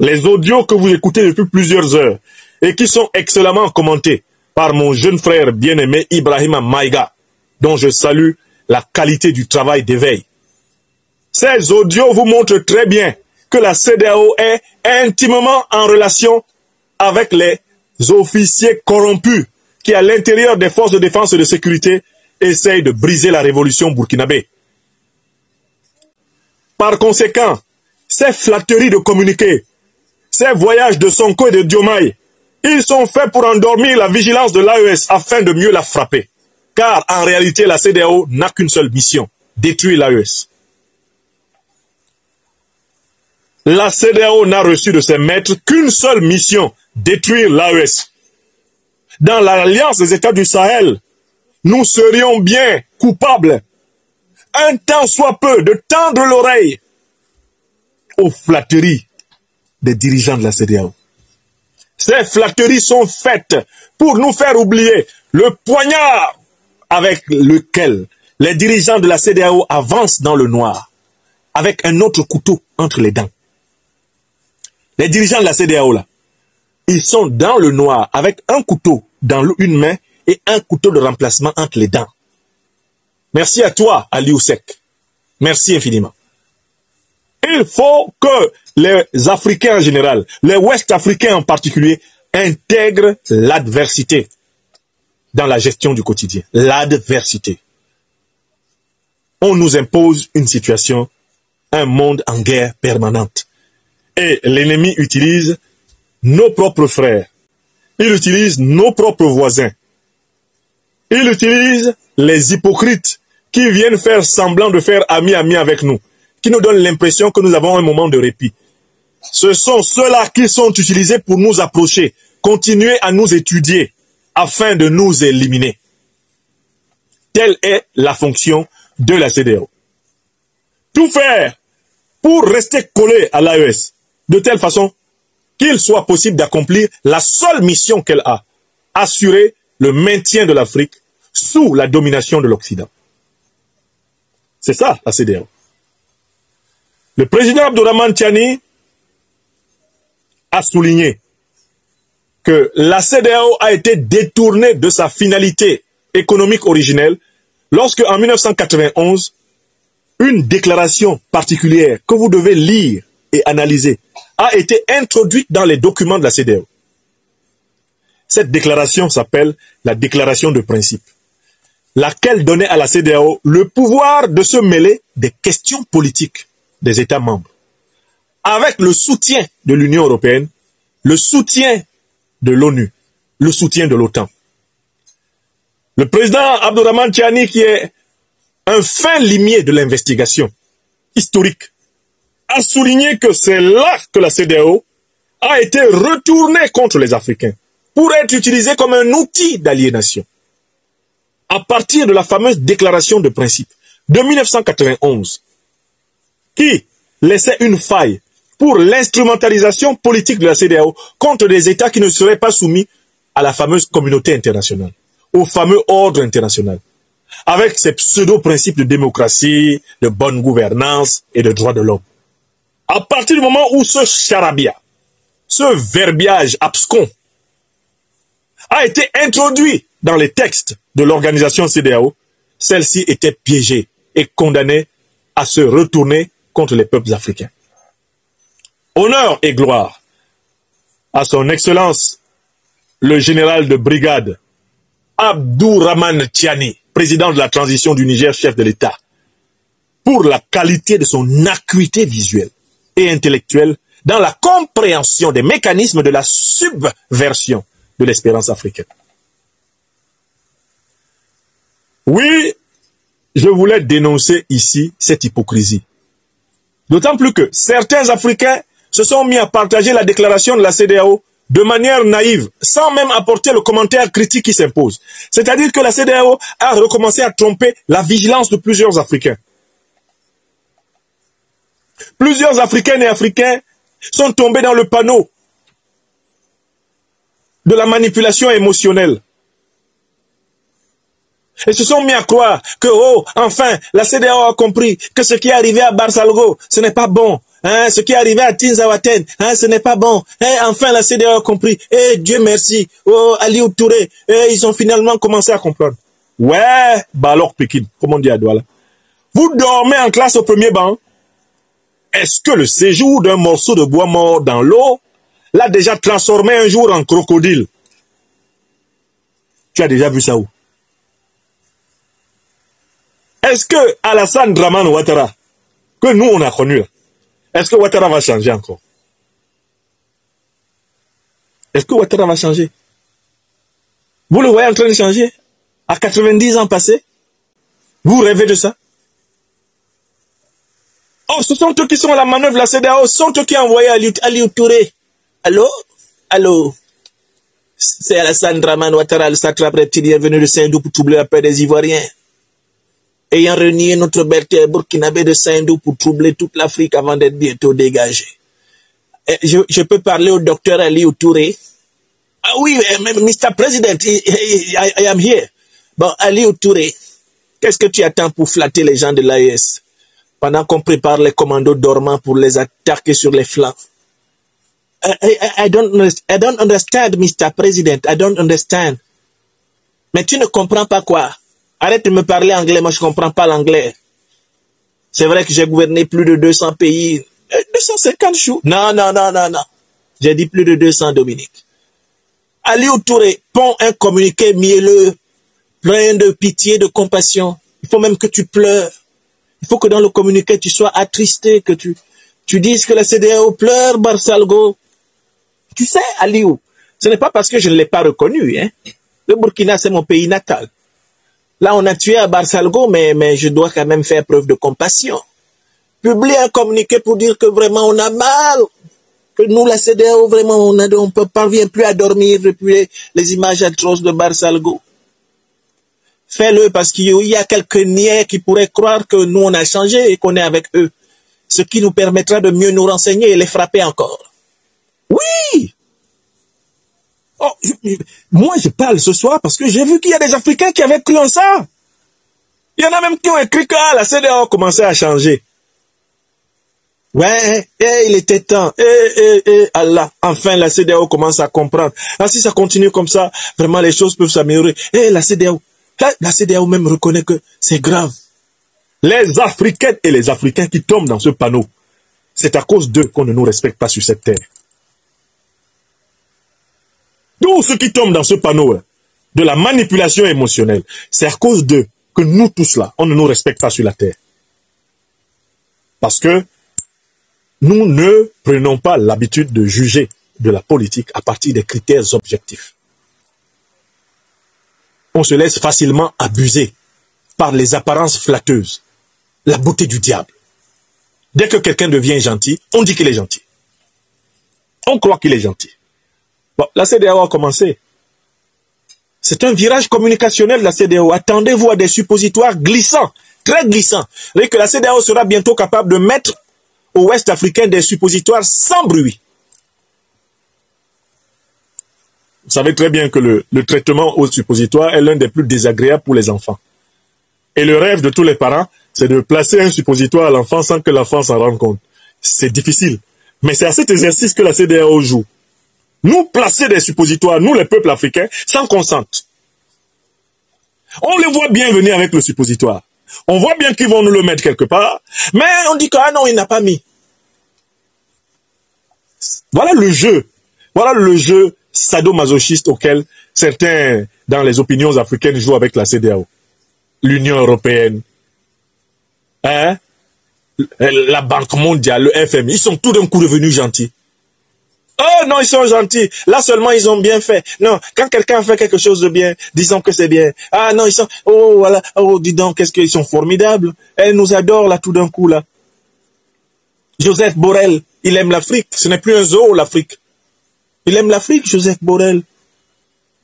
Les audios que vous écoutez depuis plusieurs heures et qui sont excellemment commentés par mon jeune frère bien-aimé Ibrahima Maïga, dont je salue la qualité du travail d'éveil. Ces audios vous montrent très bien que la CEDEAO est intimement en relation avec les officiers corrompus qui, à l'intérieur des forces de défense et de sécurité, essayent de briser la révolution burkinabé. Par conséquent, ces flatteries de communiquer, ces voyages de Sonko et de Diomaye, ils sont faits pour endormir la vigilance de l'AES afin de mieux la frapper. Car en réalité, la CEDEAO n'a qu'une seule mission, détruire l'AES. La CEDEAO n'a reçu de ses maîtres qu'une seule mission, détruire l'AES. Dans l'alliance des États du Sahel, nous serions bien coupables, un tant soit peu, de tendre l'oreille aux flatteries des dirigeants de la CEDEAO. Ces flatteries sont faites pour nous faire oublier le poignard avec lequel les dirigeants de la CEDEAO avancent dans le noir, avec un autre couteau entre les dents. Les dirigeants de la CEDEAO, là, ils sont dans le noir avec un couteau dans une main et un couteau de remplacement entre les dents. Merci à toi, Aliou Sek. Merci infiniment. Il faut que les Africains en général, les Ouest-Africains en particulier, intègrent l'adversité dans la gestion du quotidien. L'adversité. On nous impose une situation, un monde en guerre permanente. Et l'ennemi utilise nos propres frères. Il utilise nos propres voisins. Il utilise les hypocrites qui viennent faire semblant de faire ami-ami avec nous, qui nous donnent l'impression que nous avons un moment de répit. Ce sont ceux-là qui sont utilisés pour nous approcher, continuer à nous étudier, afin de nous éliminer. Telle est la fonction de la CEDEAO. Tout faire pour rester collé à l'AES, de telle façon qu'il soit possible d'accomplir la seule mission qu'elle a, assurer le maintien de l'Afrique sous la domination de l'Occident. C'est ça, la CEDEAO. Le président Abdourahmane Tiani a souligné que la CEDEAO a été détournée de sa finalité économique originelle lorsque, en 1991, une déclaration particulière que vous devez lire et analyser a été introduite dans les documents de la CEDEAO. Cette déclaration s'appelle la déclaration de principe, laquelle donnait à la CEDEAO le pouvoir de se mêler des questions politiques des États membres, avec le soutien de l'Union européenne, le soutien de l'ONU, le soutien de l'OTAN. Le président Abdourahmane Tiani, qui est un fin limier de l'investigation historique, a souligné que c'est là que la CEDEAO a été retournée contre les Africains pour être utilisée comme un outil d'aliénation. À partir de la fameuse déclaration de principe de 1991, qui laissait une faille pour l'instrumentalisation politique de la CEDEAO contre des États qui ne seraient pas soumis à la fameuse communauté internationale, au fameux ordre international, avec ses pseudo-principes de démocratie, de bonne gouvernance et de droits de l'homme. À partir du moment où ce charabia, ce verbiage abscon, a été introduit dans les textes de l'organisation CEDEAO, celle-ci était piégée et condamnée à se retourner contre les peuples africains. Honneur et gloire à son Excellence, le général de brigade Abdourahmane Tiani, président de la transition du Niger, chef de l'État, pour la qualité de son acuité visuelle et intellectuelle dans la compréhension des mécanismes de la subversion de l'espérance africaine. Oui, je voulais dénoncer ici cette hypocrisie. D'autant plus que certains Africains se sont mis à partager la déclaration de la CEDEAO de manière naïve, sans même apporter le commentaire critique qui s'impose. C'est-à-dire que la CEDEAO a recommencé à tromper la vigilance de plusieurs Africains. Plusieurs Africaines et Africains sont tombés dans le panneau de la manipulation émotionnelle. Et se sont mis à croire que, oh, enfin, la CEDEAO a compris que ce qui est arrivé à Barsalgo, ce n'est pas bon. Hein, ce qui est arrivé à Tinzawaten, hein, ce n'est pas bon. Hein, enfin, la CEDEAO a compris. Eh, Dieu merci. Oh, Aliou Touré. Eh, ils ont finalement commencé à comprendre. Ouais, bah alors Pékin, comme on dit à Douala. Vous dormez en classe au premier banc. Est-ce que le séjour d'un morceau de bois mort dans l'eau l'a déjà transformé un jour en crocodile? Tu as déjà vu ça où? Est-ce que Alassane Dramane Ouattara, que nous on a connu, est-ce que Ouattara va changer encore? Est-ce que Ouattara va changer? Vous le voyez en train de changer? À 90 ans passés? Vous rêvez de ça? Oh, ce sont eux qui sont à la manœuvre, la CEDEAO, ce sont eux qui ont envoyé Aliou Touré. Allô? Allô? C'est Alassane Dramane Ouattara, le satrape reptilien venu de Saint-Dou pour troubler la paix des Ivoiriens. Ayant renié notre belle terre burkinabé de Saint-Dou pour troubler toute l'Afrique avant d'être bientôt dégagé. Je peux parler au docteur Aliou Touré? Ah oui, Mr. President, I am here. Bon, Aliou Touré, qu'est-ce que tu attends pour flatter les gens de l'AES pendant qu'on prépare les commandos dormants pour les attaquer sur les flancs? I don't understand, Mr. President. I don't understand. Mais tu ne comprends pas quoi? Arrête de me parler anglais, moi je comprends pas l'anglais. C'est vrai que j'ai gouverné plus de 200 pays. 250 jours. Non. J'ai dit plus de 200, Dominique. Aliou Touré, pond un communiqué mielleux, plein de pitié, de compassion. Il faut même que tu pleures. Il faut que dans le communiqué, tu sois attristé, que tu dises que la CEDEAO pleure, Barsalgo. Tu sais, Aliou, ce n'est pas parce que je ne l'ai pas reconnu. Hein. Le Burkina, c'est mon pays natal. Là, on a tué à Barsalgo, mais je dois quand même faire preuve de compassion. Publier un communiqué pour dire que vraiment on a mal. Que nous, la CEDEAO, vraiment, on ne parvient plus à dormir depuis les images atroces de Barsalgo. Fais-le parce qu'il y a quelques niais qui pourraient croire que nous, on a changé et qu'on est avec eux. Ce qui nous permettra de mieux nous renseigner et les frapper encore. Oui! Oh, moi, je parle ce soir parce que j'ai vu qu'il y a des Africains qui avaient cru en ça. Il y en a même qui ont écrit que la CEDEAO a commencé à changer. Ouais, il était temps. Allah, enfin la CEDEAO commence à comprendre. Ah, si ça continue comme ça, vraiment les choses peuvent s'améliorer. La CEDEAO même reconnaît que c'est grave. Les Africaines et les Africains qui tombent dans ce panneau, c'est à cause d'eux qu'on ne nous respecte pas sur cette terre. Tous ceux qui tombent dans ce panneau de la manipulation émotionnelle, c'est à cause d'eux que nous tous là, on ne nous respecte pas sur la terre. Parce que nous ne prenons pas l'habitude de juger de la politique à partir des critères objectifs. On se laisse facilement abuser par les apparences flatteuses, la beauté du diable. Dès que quelqu'un devient gentil, on dit qu'il est gentil. On croit qu'il est gentil. Bon, la CEDEAO a commencé. C'est un virage communicationnel de la CEDEAO. Attendez-vous à des suppositoires glissants, très glissants. Vous voyez que la CEDEAO sera bientôt capable de mettre au Ouest africain des suppositoires sans bruit. Vous savez très bien que le traitement au suppositoire est l'un des plus désagréables pour les enfants. Et le rêve de tous les parents, c'est de placer un suppositoire à l'enfant sans que l'enfant s'en rende compte. C'est difficile. Mais c'est à cet exercice que la CEDEAO joue. Nous placer des suppositoires, nous les peuples africains, sans qu'on sente. On les voit bien venir avec le suppositoire. On voit bien qu'ils vont nous le mettre quelque part, mais on dit que ah non, il n'a pas mis. Voilà le jeu sadomasochiste auquel certains, dans les opinions africaines, jouent avec la CEDEAO. L'Union européenne, hein? La Banque mondiale, le FMI, ils sont tout d'un coup devenus gentils. Oh non, ils sont gentils. Là seulement, ils ont bien fait. Non, quand quelqu'un fait quelque chose de bien, disons que c'est bien. Ah non, ils sont... Oh, voilà. Oh, dis donc, qu'est-ce qu'ils sont formidables. Elle nous adore, là, tout d'un coup, là. Joseph Borrell, il aime l'Afrique. Ce n'est plus un zoo, l'Afrique. Il aime l'Afrique, Joseph Borrell.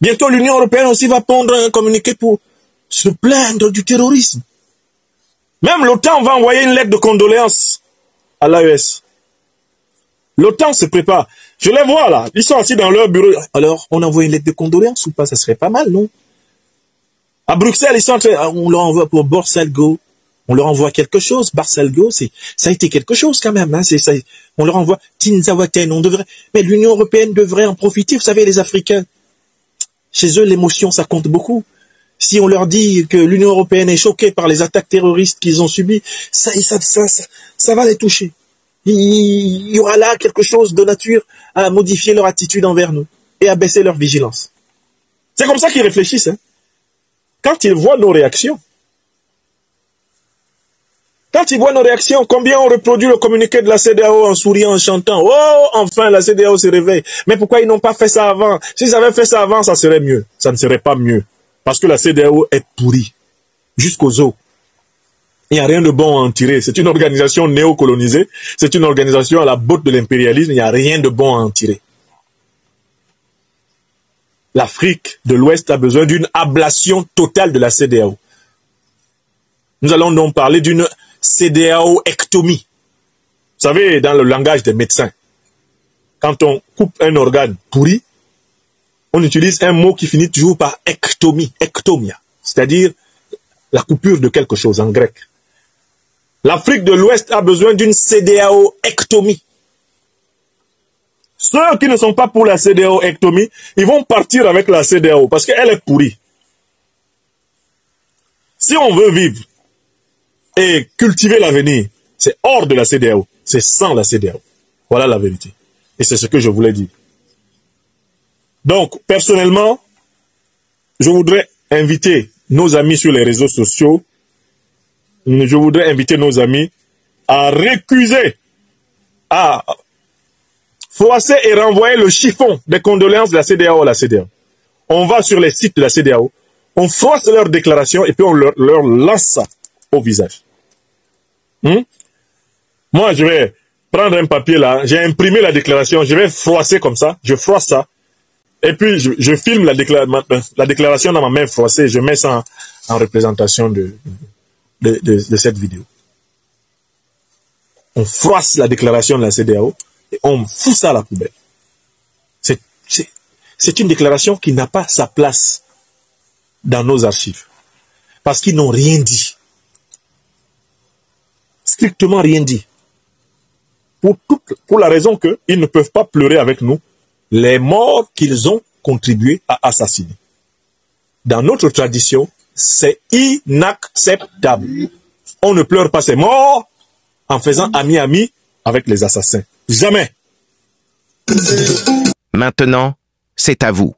Bientôt, l'Union européenne aussi va pondre un communiqué pour se plaindre du terrorisme. Même l'OTAN va envoyer une lettre de condoléances à l'AES. L'OTAN se prépare. Je les vois là, ils sont assis dans leur bureau. Alors, on envoie une lettre de condoléances ou pas? Ça serait pas mal, non? À Bruxelles, ils sont en train, on l'envoie pour Barsalgo. On leur envoie quelque chose. Barsalgo, ça a été quelque chose quand même. Hein. On leur envoie Tinzawaten. Mais l'Union européenne devrait en profiter. Vous savez, les Africains, chez eux, l'émotion, ça compte beaucoup. Si on leur dit que l'Union européenne est choquée par les attaques terroristes qu'ils ont subies, ça va les toucher. Il y aura là quelque chose de nature à modifier leur attitude envers nous et à baisser leur vigilance. C'est comme ça qu'ils réfléchissent. Hein. Quand ils voient nos réactions, combien on reproduit le communiqué de la CEDEAO en souriant, en chantant. Oh, enfin, la CEDEAO se réveille. Mais pourquoi ils n'ont pas fait ça avant? S'ils avaient fait ça avant, ça serait mieux. Ça ne serait pas mieux. Parce que la CEDEAO est pourrie. Jusqu'aux os. Il n'y a rien de bon à en tirer. C'est une organisation néocolonisée. C'est une organisation à la botte de l'impérialisme. Il n'y a rien de bon à en tirer. L'Afrique de l'Ouest a besoin d'une ablation totale de la CEDEAO. Nous allons donc parler d'une CEDEAO-ectomie. Vous savez, dans le langage des médecins, quand on coupe un organe pourri, on utilise un mot qui finit toujours par ectomie, ectomia, c'est-à-dire la coupure de quelque chose en grec. L'Afrique de l'Ouest a besoin d'une CEDEAO-ectomie. Ceux qui ne sont pas pour la CEDEAO-ectomie, ils vont partir avec la CEDEAO parce qu'elle est pourrie. Si on veut vivre et cultiver l'avenir, c'est hors de la CEDEAO, c'est sans la CEDEAO. Voilà la vérité. Et c'est ce que je voulais dire. Donc, personnellement, je voudrais inviter nos amis sur les réseaux sociaux, je voudrais inviter nos amis à récuser, à froisser et renvoyer le chiffon des condoléances de la CEDEAO à la CEDEAO. On va sur les sites de la CEDEAO, on froisse leurs déclarations et puis on leur lance ça au visage. Moi, je vais prendre un papier là, j'ai imprimé la déclaration, je vais froisser comme ça, je froisse ça. Et puis, je filme la déclaration dans ma main froissée, je mets ça en représentation de cette vidéo. On froisse la déclaration de la CEDEAO et on fout ça à la poubelle. C'est une déclaration qui n'a pas sa place dans nos archives. Parce qu'ils n'ont rien dit. Strictement rien dit. Pour la raison qu'ils ne peuvent pas pleurer avec nous les morts qu'ils ont contribué à assassiner. Dans notre tradition, c'est inacceptable. On ne pleure pas ses morts en faisant ami-ami avec les assassins. Jamais. Maintenant, c'est à vous.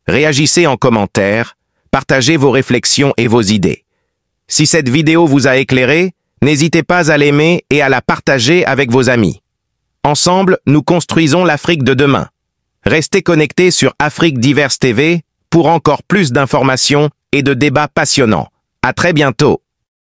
Réagissez en commentaire, partagez vos réflexions et vos idées. Si cette vidéo vous a éclairé, n'hésitez pas à l'aimer et à la partager avec vos amis. Ensemble, nous construisons l'Afrique de demain. Restez connectés sur Afrique Diverse TV pour encore plus d'informations et de débats passionnants. À très bientôt.